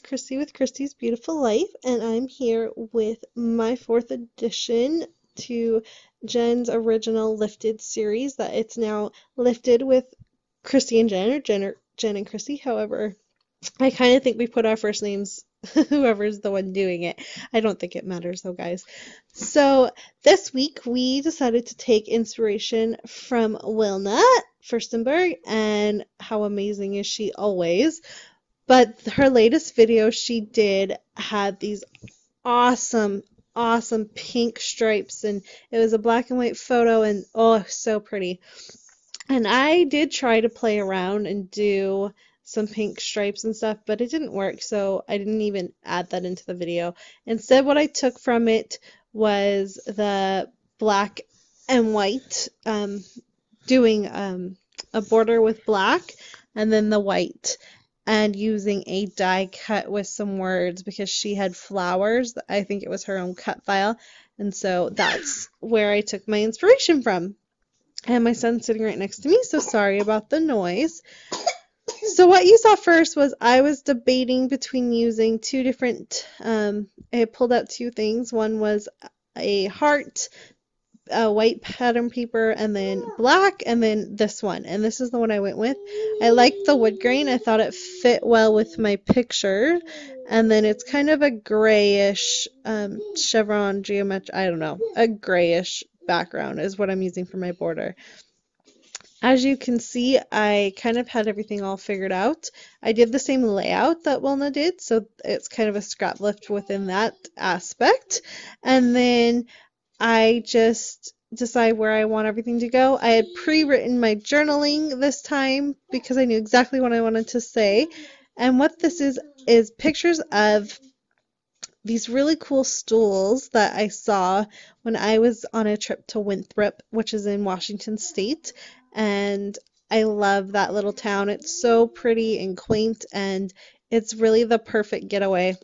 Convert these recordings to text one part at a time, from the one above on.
Christy with Christy's Beautiful Life, and I'm here with my fourth edition to Jen's original Lifted series that it's now Lifted with Christy and Jen, or Jen and Christy. However, I kind of think we put our first names, whoever's the one doing it. I don't think it matters though, guys. So this week we decided to take inspiration from Wilna Furstenberg, and how amazing is she always. But her latest video she did had these awesome pink stripes, and it was a black and white photo, and oh, so pretty. And I did try to play around and do some pink stripes and stuff, but it didn't work, so I didn't even add that into the video. Instead, what I took from it was the black and white, doing a border with black and then the white, and using a die cut with some words because she had flowers. I think it was her own cut file, and so that's where I took my inspiration from. And my son's sitting right next to me, so sorry about the noise. So what you saw first was I was debating between using two different, I pulled out two things. One was a heart, white pattern paper, and then black, and then this one. And this is the one I went with. I liked the wood grain. I thought it fit well with my picture. And then it's kind of a grayish chevron geometry, I don't know, a grayish background is what I'm using for my border. As you can see, I kind of had everything all figured out. I did the same layout that Wilna did, so it's kind of a scrap lift within that aspect. And then I just decide where I want everything to go. I had pre-written my journaling this time because I knew exactly what I wanted to say. And what this is pictures of these really cool stools that I saw when I was on a trip to Winthrop, which is in Washington State. And I love that little town. It's so pretty and quaint, and it's really the perfect getaway.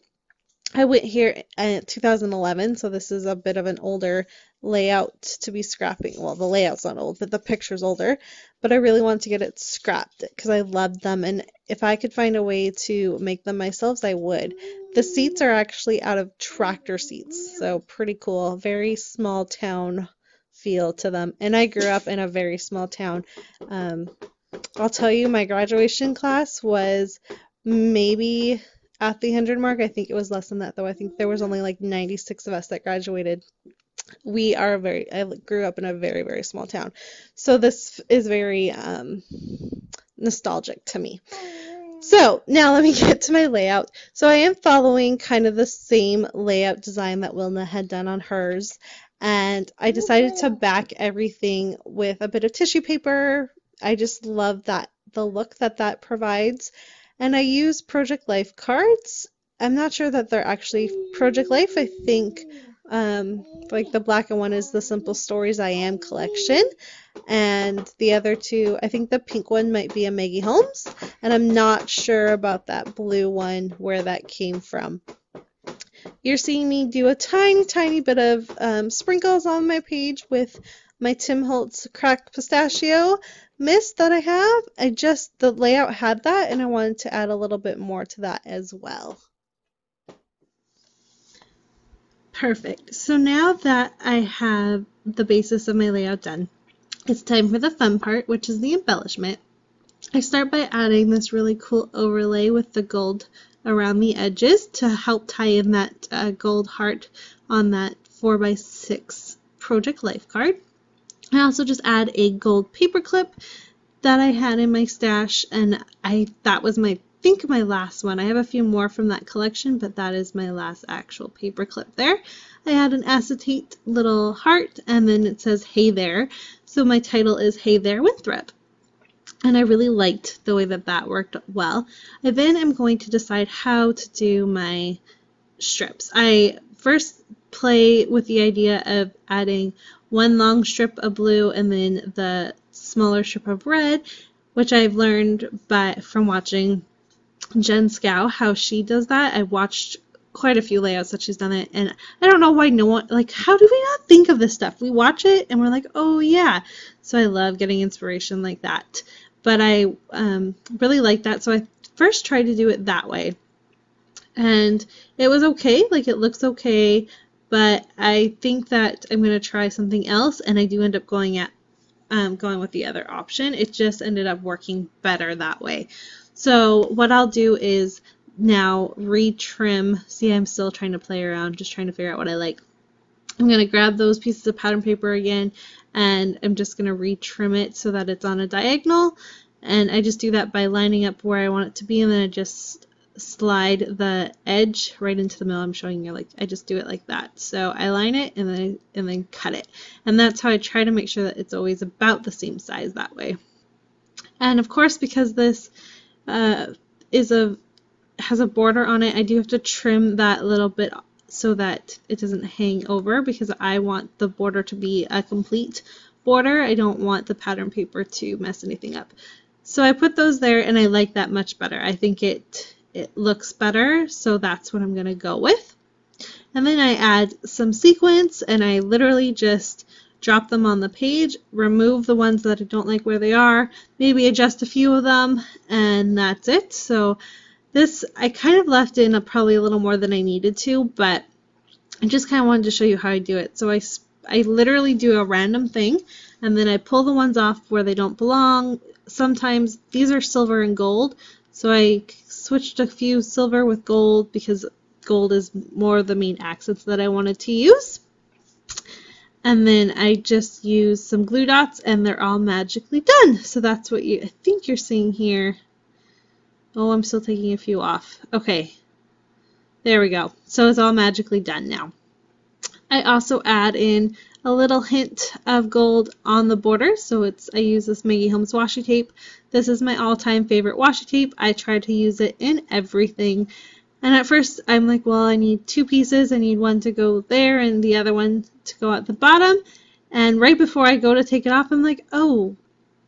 I went here in 2011, so this is a bit of an older layout to be scrapping. Well, the layout's not old, but the picture's older. But I really wanted to get it scrapped because I loved them, and if I could find a way to make them myself, I would. The seats are actually out of tractor seats, so pretty cool. Very small town feel to them, and I grew up in a very small town. I'll tell you, my graduation class was maybe at the 100 mark. I think it was less than that, though. I think there was only like 96 of us that graduated. I grew up in a very, very small town. So this is very nostalgic to me. So now let me get to my layout. So I am following kind of the same layout design that Wilna had done on hers. And I decided to back everything with a bit of tissue paper. I just love the look that provides. And I use Project Life cards. I'm not sure that they're actually Project Life. I think like the black one is the Simple Stories I Am collection. And the other two, I think the pink one might be a Maggie Holmes. And I'm not sure about that blue one, where that came from. You're seeing me do a tiny bit of sprinkles on my page with my Tim Holtz cracked pistachio mist that I have. The layout had that, and I wanted to add a little bit more to that as well. Perfect. So now that I have the basis of my layout done, it's time for the fun part, which is the embellishment. I start by adding this really cool overlay with the gold around the edges to help tie in that gold heart on that 4x6 Project Life card. I also just add a gold paper clip that I had in my stash, and that was I think my last one. I have a few more from that collection, but that is my last actual paper clip there. I had an acetate little heart, and then it says "Hey There," so my title is "Hey There, Winthrop." And I really liked the way that worked well. I then am going to decide how to do my strips. I first play with the idea of adding one long strip of blue and then the smaller strip of red, which I've learned from watching Jen Scow how she does that. I watched quite a few layouts that she's done it, and I don't know why no one, like, how do we not think of this stuff? We watch it and we're like, oh yeah. So I love getting inspiration like that. But I really like that, so I first tried to do it that way. And it was okay, like it looks okay, but I think that I'm going to try something else, and I do end up going with the other option. It just ended up working better that way. So what I'll do is now retrim. See, I'm still trying to play around, just trying to figure out what I like. I'm going to grab those pieces of pattern paper again, and I'm just going to retrim it so that it's on a diagonal. And I just do that by lining up where I want it to be, and then I just slide the edge right into the middle. I'm showing you, like, I just do it like that. So I line it and then cut it. And that's how I try to make sure that it's always about the same size that way. And of course, because this has a border on it, I do have to trim that little bit so that it doesn't hang over, because I want the border to be a complete border. I don't want the pattern paper to mess anything up. So I put those there, and I like that much better. I think it looks better, so that's what I'm going to go with. And then I add some sequins, and I literally just drop them on the page, remove the ones that I don't like where they are, maybe adjust a few of them, and that's it. So this, I kind of left in probably a little more than I needed to, but I just kind of wanted to show you how I do it. So I literally do a random thing, and then I pull the ones off where they don't belong. Sometimes these are silver and gold, so I switched a few silver with gold because gold is more the main accents that I wanted to use. And then I just use some glue dots, and they're all magically done. So that's what I think you're seeing here. Oh, I'm still taking a few off. Okay, there we go. So it's all magically done now. I also add in a little hint of gold on the border, so I use this Maggie Holmes washi tape. This is my all-time favorite washi tape. I try to use it in everything. And at first I'm like, well, I need two pieces. I need one to go there and the other one to go at the bottom. And right before I go to take it off, I'm like, oh,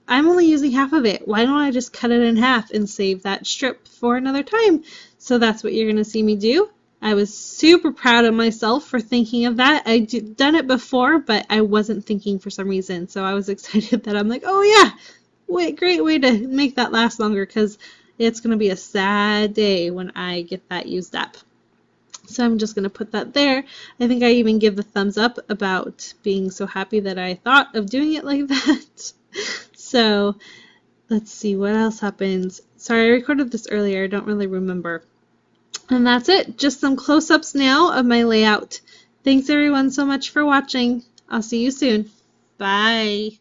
I'm only using half of it. Why don't I just cut it in half and save that strip for another time? So that's what you're going to see me do. I was super proud of myself for thinking of that. I'd done it before, but I wasn't thinking for some reason. So I was excited that I'm like, oh yeah, great way to make that last longer, because it's going to be a sad day when I get that used up. So I'm just going to put that there. I think I even give the thumbs up about being so happy that I thought of doing it like that. So let's see what else happens. Sorry, I recorded this earlier. I don't really remember. And that's it. Just some close-ups now of my layout. Thanks everyone so much for watching. I'll see you soon. Bye.